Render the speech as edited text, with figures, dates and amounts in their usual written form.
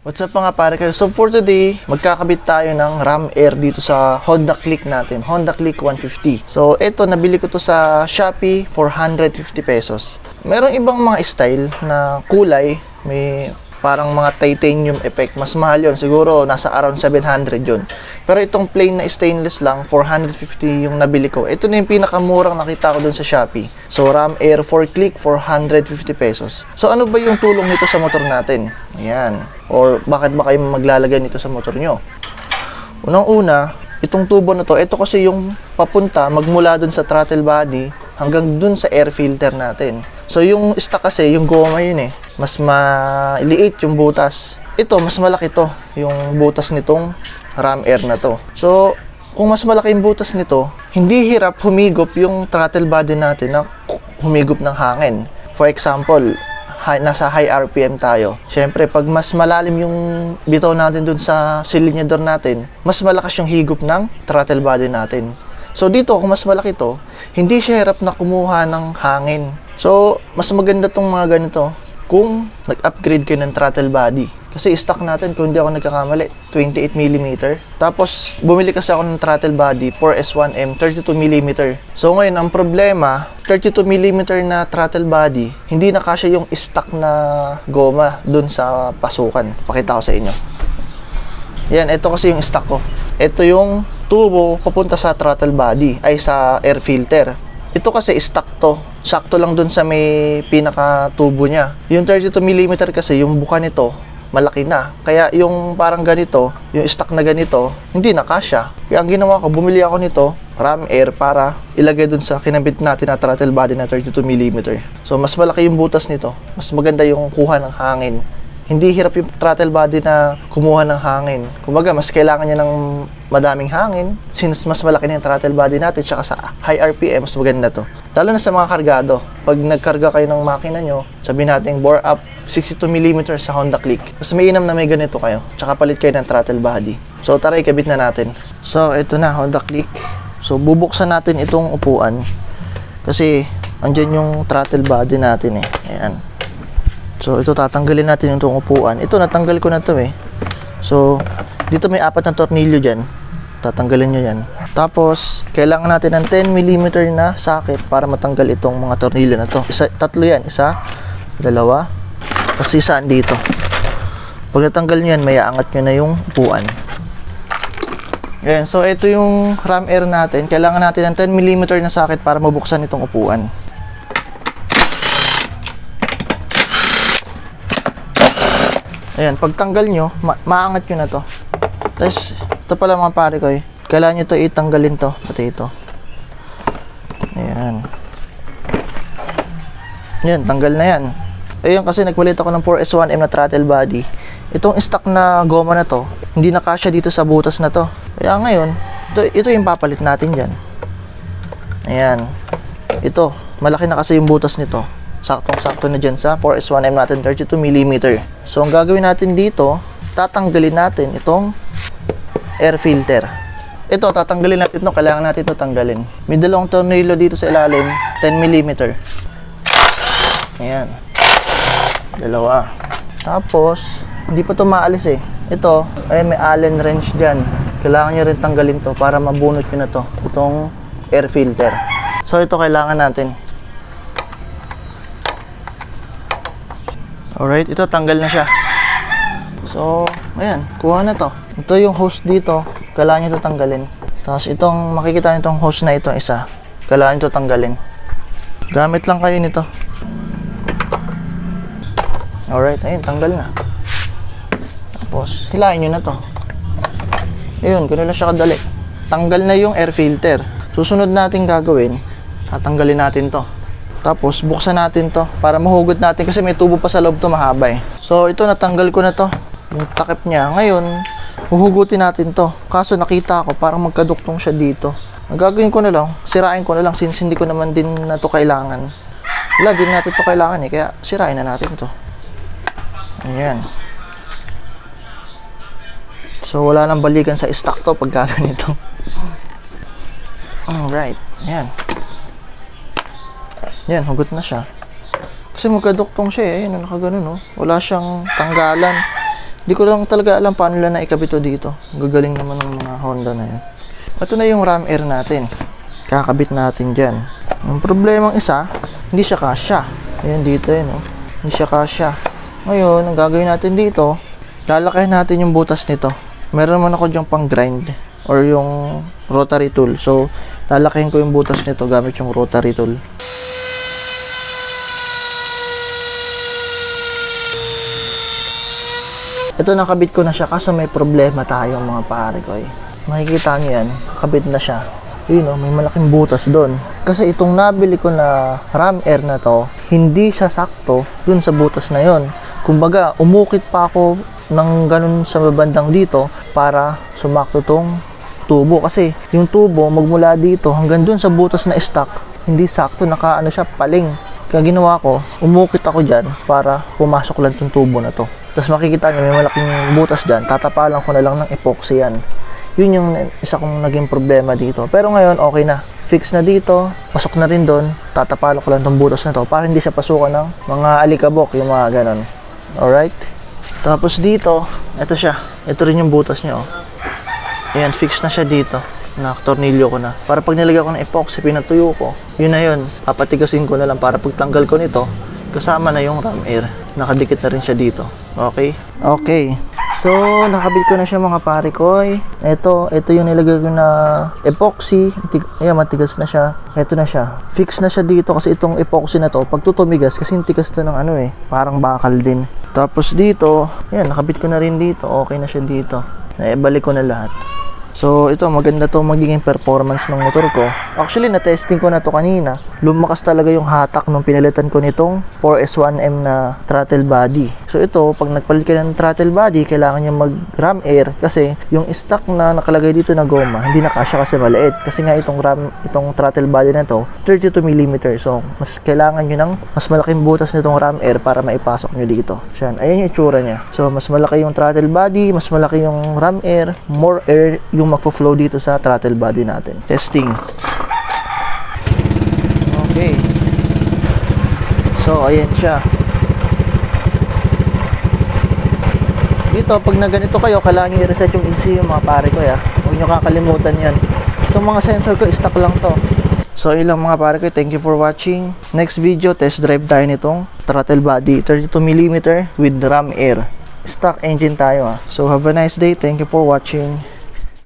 What's up mga pare kayo? So for today, magkakabit tayo ng Ram Air dito sa Honda Click natin. Honda Click 150. So ito, nabili ko to sa Shopee for 150 pesos. Merong ibang mga style na kulay. May parang mga titanium effect. Mas mahal yun. Siguro nasa around 700 yun. Pero itong plain na stainless lang, 450 yung nabili ko. Ito na yung pinakamurang nakita ko dun sa Shopee. So Ram Air 4 Click for 150 pesos. So ano ba yung tulong nito sa motor natin? Ayan. Or bakit ba kayo maglalagay nito sa motor nyo? Unang-una, itong tubo na to, ito kasi yung papunta magmula dun sa throttle body hanggang dun sa air filter natin. So yung stock kasi, yung goma yun mas maliit yung butas. Ito, mas malaki to, yung butas nitong Ram Air na to. So, kung mas malaki yung butas nito, hindi hirap humigop yung throttle body natin na humigop ng hangin. For example, nasa high RPM tayo. Siyempre, pag mas malalim yung bitaw natin dun sa silinyador natin, mas malakas yung higop ng throttle body natin. So, dito, kung mas malaki to, hindi siya hirap na kumuha ng hangin. So, mas maganda tong mga ganito kung nag-upgrade kayo ng throttle body. Kasi stock natin, kung hindi ako nagkakamali, 28mm. Tapos, bumili kasi ako ng throttle body 4S1M 32mm. So, ngayon, ang problema, 32mm na throttle body, hindi na kasya yung stock na goma dun sa pasukan. Pakita ko sa inyo. Yan, ito kasi yung stock ko. Ito yung tubo papunta sa throttle body, ay sa air filter. Ito kasi stock to. Sakto lang dun sa may pinaka-tubo niya. Yung 32mm kasi, yung buka nito, malaki na. Kaya yung parang ganito, yung stock na ganito, hindi na kasya. Kaya ang ginawa ko, bumili ako nito, Ram Air, para ilagay dun sa kinabit natin na throttle body na 32mm. So, mas malaki yung butas nito. Mas maganda yung kuha ng hangin. Hindi hirap yung throttle body na kumuha ng hangin. Kumbaga, mas kailangan niya ng madaming hangin. Since mas malaki na yung throttle body natin, tsaka sa high RPM, mas maganda to. Lalo na sa mga kargado. Pag nagkarga kayo ng makina nyo, sabihin natin bore up 62mm sa Honda Click. Mas mainam na may ganito kayo. Tsaka palit kayo ng throttle body. So, tara, ikabit na natin. So, ito na, Honda Click. So, bubuksan natin itong upuan. Kasi, andyan yung throttle body natin Ayan. So, ito tatanggalin natin yung itong upuan. Ito, natanggal ko na to So, dito may 4 na tornilyo dyan. Tatanggalin nyo yan. Tapos, kailangan natin ng 10mm na socket para matanggal itong mga tornilyo na to. Tatlo yan. Isa, dalawa, kasi saan dito. Pag natanggal nyo yan, may aangat nyo na yung upuan. Ayan. So, ito yung Ram Air natin. Kailangan natin ng 10mm na socket para mabuksan itong upuan. Ayan, pagtanggal nyo, maangat nyo na to. Tapos, ito pala mga pare ko kailangan nyo to itanggalin to, pati ito. Ayan. Ayan, tanggal na yan. Ayan, kasi nagpalit ako ng 4S1M na throttle body. Itong stock na goma na to, hindi na kasya dito sa butas na to. Kaya ngayon, ito yung papalit natin dyan. Ayan. Ito, malaki na kasi yung butas nito. Saktong-sakto na dyan sa 4S1M natin, 32mm. So, ang gagawin natin dito, tatanggalin natin itong air filter. Ito, tatanggalin natin ito. Kailangan natin ito tanggalin. May dalawang tornilyo dito sa ilalim, 10mm. Ayan. Dalawa. Tapos, hindi pa ito maalis Ito, ay may Allen wrench dyan. Kailangan nyo rin tanggalin to para mabunot nyo na to. Itong air filter. So, ito kailangan natin. Alright, ito tanggal na siya. So, ayan, kuha na to. Ito yung hose dito, kailangan nyo ito tanggalin. Tapos itong, makikita nyo itong hose na ito isa, kailangan nyo ito tanggalin. Gamit lang kayo nito. Alright, ayun, tanggal na. Tapos, hilahin nyo na to. Ayun, ganun lang siya kadali. Tanggal na yung air filter. Susunod natin gagawin, tatanggalin natin to. Tapos, buksan natin to para mahugot natin kasi may tubo pa sa loob to, mahaba So, ito natanggal ko na to. Yung takip niya. Ngayon, huhugutin natin to. Kaso nakita ko parang magkaduktong siya dito. Ang gagawin ko na lang, sirain ko na lang since hindi ko naman din na to kailangan. Wala, din natin to kailangan kaya sirain na natin to. Ayan. So, wala nang balikan sa stock to pag ganito. Alright. Ayan. Yan, hugot na siya. Kasi magkaduktong siya ayun, nakaganon Wala siyang tanggalan. Hindi ko lang talaga alam paano nila naikabit ito dito. Gagaling naman ng mga Honda na yun. Ito na yung ram air natin. Kakabit natin dyan. Ang problemang isa, hindi siya kasya. Ayan dito yun, oh. Hindi siya kasya. Ngayon, ang gagawin natin dito, lalakayin natin yung butas nito. Meron naman ako dyan pang grind or yung rotary tool. So, lalakayin ko yung butas nito gamit yung rotary tool. Ito, nakabit ko na siya kasi may problema tayong mga pare ko eh. Makikita nyo yan, kakabit na siya. Yun oh, may malaking butas doon. Kasi itong nabili ko na ram air na to, hindi siya sakto dun sa butas na yon. Kumbaga, umukit pa ako ng ganun sa bandang dito para sumakto tong tubo. Kasi yung tubo, magmula dito hanggang dun sa butas na stock, hindi sakto, nakaano siya, paling. Kaya ginawa ko, umukit ako dyan para pumasok lang tong tubo na to. Tapos makikita nyo, may malaking butas dyan. Tatapalan ko na lang ng epoxy yan. Yun yung isa kong naging problema dito. Pero ngayon, okay na. Fix na dito. Pasok na rin doon. Tatapalan ko lang tong butas na to para hindi siya pasukan ng mga alikabok, yung mga ganon. Alright? Tapos dito, ito siya. Ito rin yung butas niya. Oh. Ayan, fix na siya dito. Nakatornilyo ko na. Para pag nilagay ko ng epoxy, pinatuyo ko. Yun na yun. Papatigasin ko na lang para pagtanggal ko nito, kasama na yung ram air. Nakadikit na rin siya dito. Okay? Okay. So, nakabit ko na siya mga pare ko. Ito yung nilagay ko na epoxy. Ayan, matigas na siya. Ito na siya. Fix na siya dito kasi itong epoxy na to, pag tutumigas, kasi tigas to ng ano eh, parang bakal din. Tapos dito, ayan, nakabit ko na rin dito. Okay na siya dito. Naibalik ko na lahat. So, ito, maganda to magiging performance ng motor ko. Actually, na-testing ko na to kanina. Lumakas talaga yung hatak nung pinalitan ko nitong 4S1M na throttle body. So, ito, pag nagpalit ka ng throttle body, kailangan niya mag-ram air kasi yung stock na nakalagay dito na goma, hindi na kasya kasi maliit. Kasi nga itong throttle body na to, 32mm. So, mas kailangan nyo ng mas malaking butas nitong ram air para maipasok nyo dito. So, yan. Ayan yung itsura niya. So, mas malaki yung throttle body, mas malaki yung ram air, more air yung magfo-flow dito sa throttle body natin. Testing. Okay. So, ayan siya. Dito, pag na ganito kayo, kailangan nyo i-reset yung ECU mga pare ko ya. Huwag nyo kakalimutan yan. Itong mga sensor ko, stock lang to. So, yun lang mga pare ko. Thank you for watching. Next video, test drive tayo nitong throttle body. 32mm with ram air. Stock engine tayo ha. So, have a nice day. Thank you for watching.